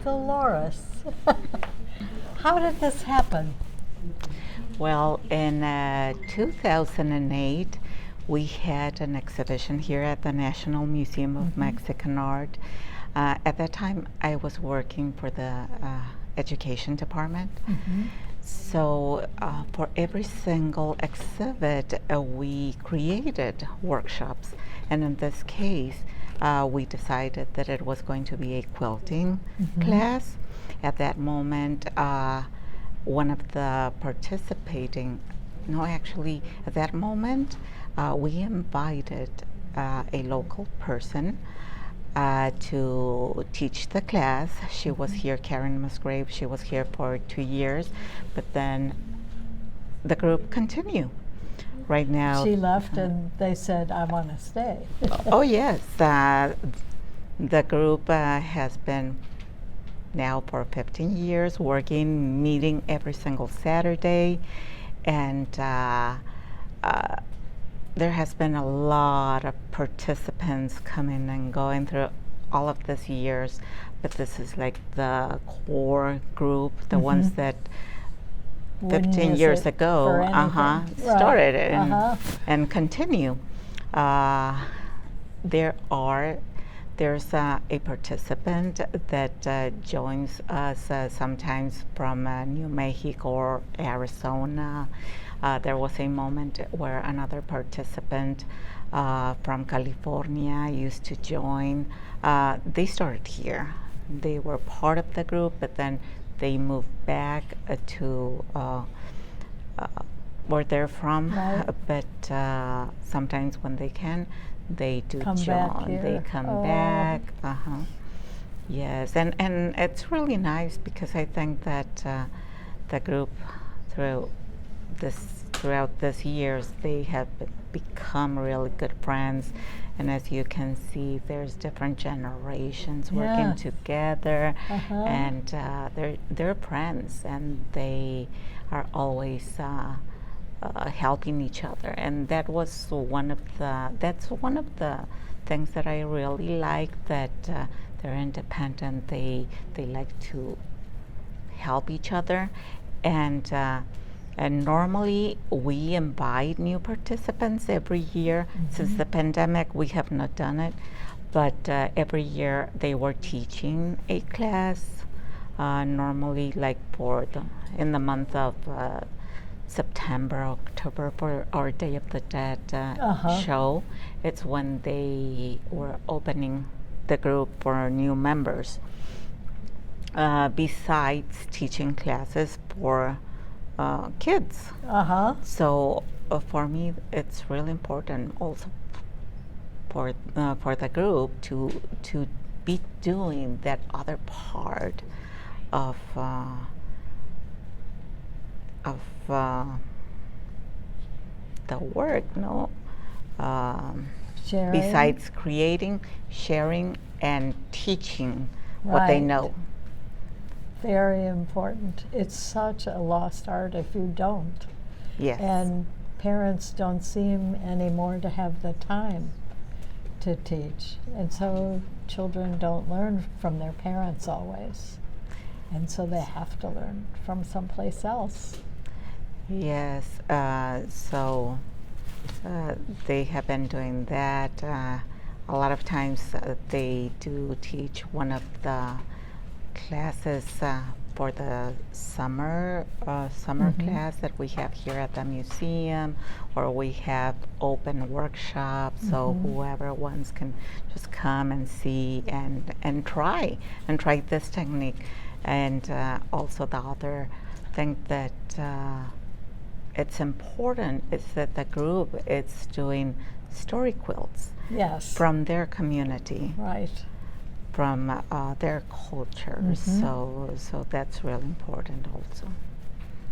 Dolores, how did this happen? Well, in 2008, we had an exhibition here at the National Museum of Mexican Art. At that time, I was working for the education department. So for every single exhibit, we created workshops. And in this case, we decided that it was going to be a quilting class. At that moment, one of the at that moment, we invited a local person to teach the class. She was here, Karen Musgrave. She was here for 2 years, but then the group continued. Right now, She left and they said, I want to stay. oh yes, the group has been now for 15 years working, meeting every single Saturday, and there has been a lot of participants coming and going through all of these years, but this is like the core group, the ones that Wouldn't 15 miss years it ago for anything. started Right. it and continue. There's a participant that joins us sometimes from New Mexico or Arizona. There was a moment where another participant from California used to join. They started here. They were part of the group, but then they moved back to where they're from. Right. But sometimes when they can, they do Come back join. here. They come Oh. back. Yes, and it's really nice because I think that the group throughout these years, they have become really good friends. And as you can see, there's different generations working Yeah. together, Uh-huh. and they're friends, and they are always helping each other. And that's one of the things that I really like, that they're independent. They like to help each other, and normally we invite new participants every year. Since the pandemic, we have not done it, but every year they were teaching a class. Normally, like in the month of September, October, for our Day of the Dead show. It's when they were opening the group for new members. Besides teaching classes for kids. So for me, it's really important also for the group to be doing that other part of the work, no? Sharing. Besides creating, sharing, and teaching what they Right. know. Very important. It's such a lost art if you don't. Yes. And parents don't seem anymore to have the time to teach. And so children don't learn from their parents always. And so they have to learn from someplace else. Yes, so they have been doing that. A lot of times they do teach one of the classes for the summer class that we have here at the museum, or we have open workshops, so whoever wants can just come and see and try this technique. And also the other thing that it's important is that the group is doing story quilts Yes. from their community, Right. from their culture. So that's really important also.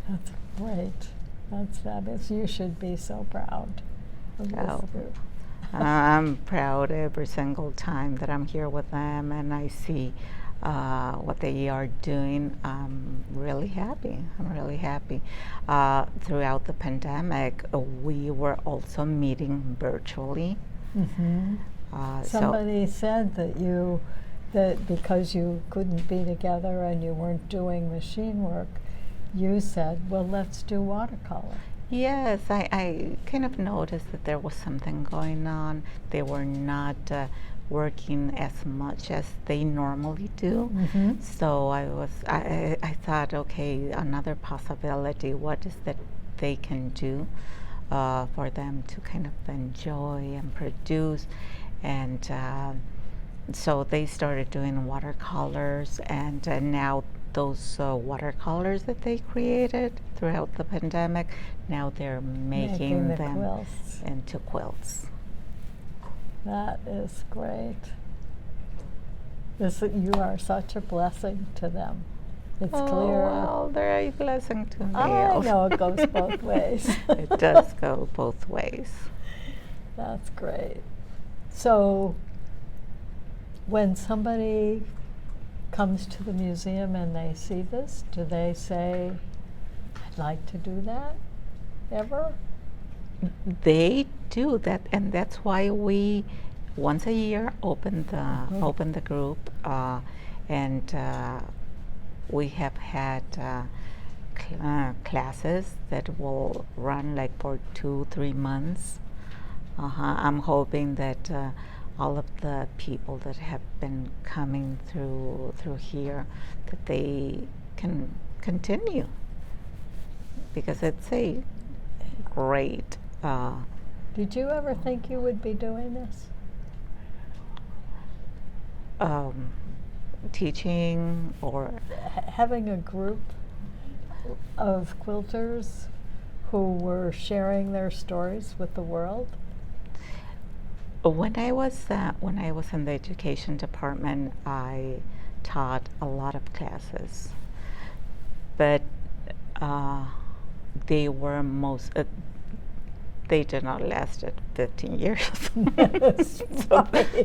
That's great. That's fabulous. You should be so proud of this Oh. group. I'm proud every single time that I'm here with them and I see what they are doing. I'm really happy. Throughout the pandemic, we were also meeting virtually. Somebody said that you that because you couldn't be together and you weren't doing machine work, you said, well, let's do watercolor. Yes, I kind of noticed that there was something going on. They were not working as much as they normally do. Mm-hmm. So I thought, okay, another possibility. What is that they can do for them to kind of enjoy and produce? And so they started doing watercolors, and now those watercolors that they created throughout the pandemic, now they're making the them quilts. into quilts. That is great. You are such a blessing to them. It's clear. Well, they're a blessing to me. I know it goes both ways. It does go both ways. That's great. So, when somebody comes to the museum and they see this, do they say, I'd like to do that? Ever? They do that, and that's why we once a year open the group, and we have had classes that will run like for 2-3 months. I'm hoping that all of the people that have been coming through here, that they can continue, because it's a great. Did you ever think you would be doing this? Teaching or Having a group of quilters who were sharing their stories with the world? when I was in the education department, I taught a lot of classes, but they were they did not last 15 years.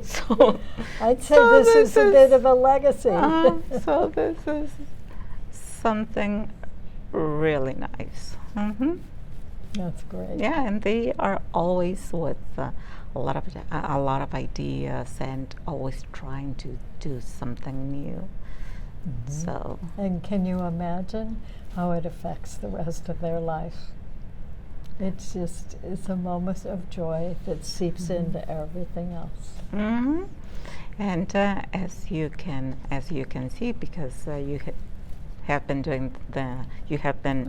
so I'd say this is a bit of a legacy. So this is something really nice. Mm-hmm. That's great. Yeah, and they are always with a lot of ideas and always trying to do something new. Mm-hmm. So. And can you imagine how it affects the rest of their life? It's a moment of joy that seeps Mm-hmm. into everything else. Mm-hmm. And as you can see, because you have been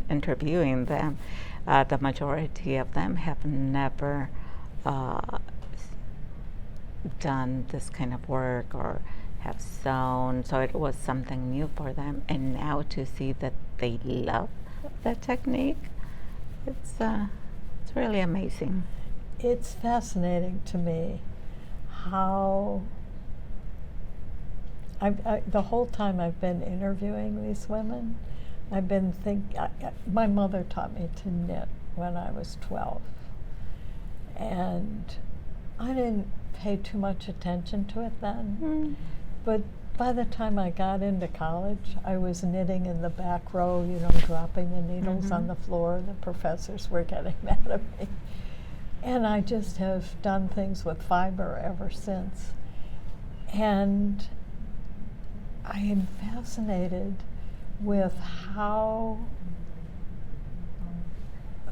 interviewing them, the majority of them have never done this kind of work or have sewn, so it was something new for them. And now to see that they love that technique, it's really amazing. It's fascinating to me how the whole time I've been interviewing these women, I've been my mother taught me to knit when I was 12, and I didn't pay too much attention to it then. But by the time I got into college, I was knitting in the back row, dropping the needles on the floor. The professors were getting mad at me. And I just have done things with fiber ever since. And I am fascinated with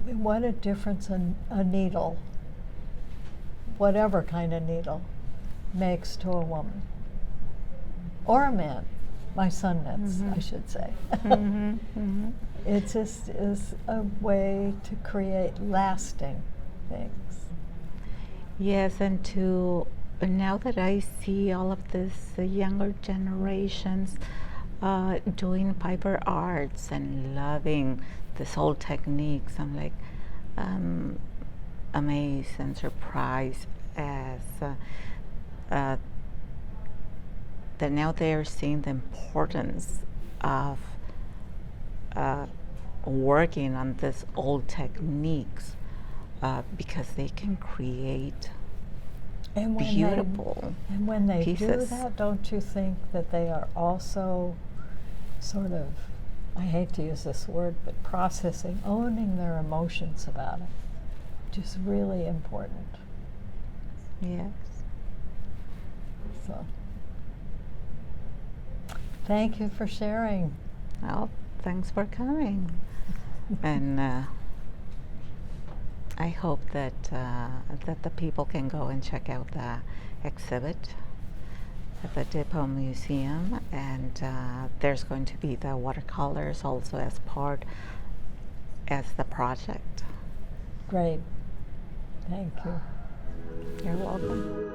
what a difference a needle, whatever kind of needle, makes to a woman. Or a man. My son knits, I should say. It just is a way to create lasting things. Yes, and now that I see all of this younger generations doing fiber arts and loving this old techniques, I'm like amazed and surprised as that now they're seeing the importance of working on this old techniques, because they can create beautiful and when they pieces. do that, don't you think that they are also sort of, I hate to use this word, but processing, owning their emotions about it, which is really important. Yes. So Thank you for sharing. Well, thanks for coming. And I hope that that the people can go and check out the exhibit at the Depot Museum, and there's going to be the watercolors also as part as the project. Great. Thank you. You're welcome.